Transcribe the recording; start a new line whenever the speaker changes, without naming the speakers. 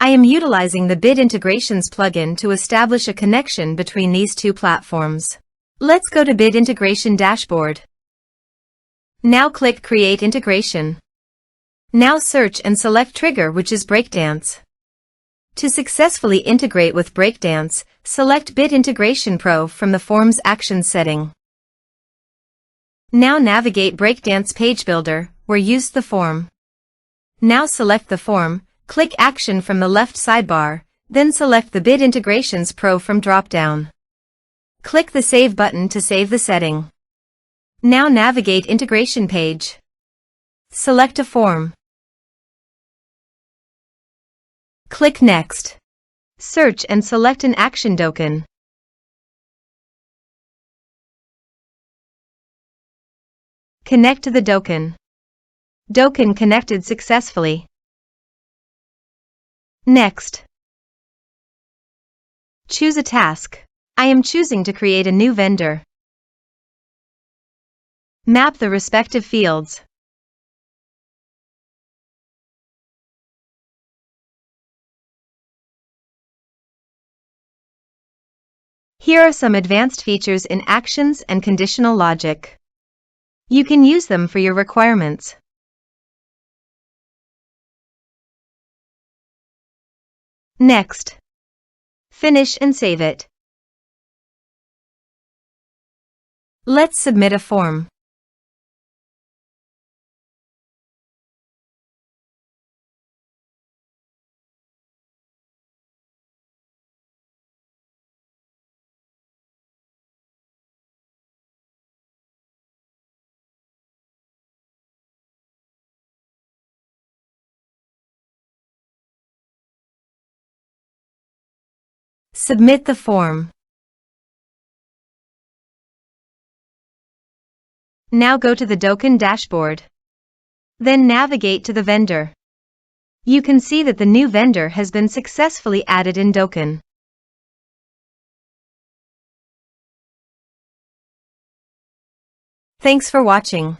I am utilizing the Bit Integrations plugin to establish a connection between these two platforms. Let's go to Bit Integration Dashboard. Now click Create Integration. Now search and select Trigger, which is Breakdance. To successfully integrate with Breakdance, select Bit Integration Pro from the Forms Actions setting. Now navigate Breakdance Page Builder, where use the form. Now select the form, click Action from the left sidebar, then select the Bit Integrations Pro from drop-down. Click the Save button to save the setting. Now navigate Integration Page. Select a form. Click Next. Search and select an action Dokan. Connect to the Dokan. Dokan connected successfully. Next. Choose a task. I am choosing to create a new vendor. Map the respective fields. Here are some advanced features in actions and conditional logic. You can use them for your requirements. Next. Finish and save it. Let's submit a form. Submit the form. Now go to the Dokan dashboard. Then navigate to the vendor. You can see that the new vendor has been successfully added in Dokan. Thanks for watching.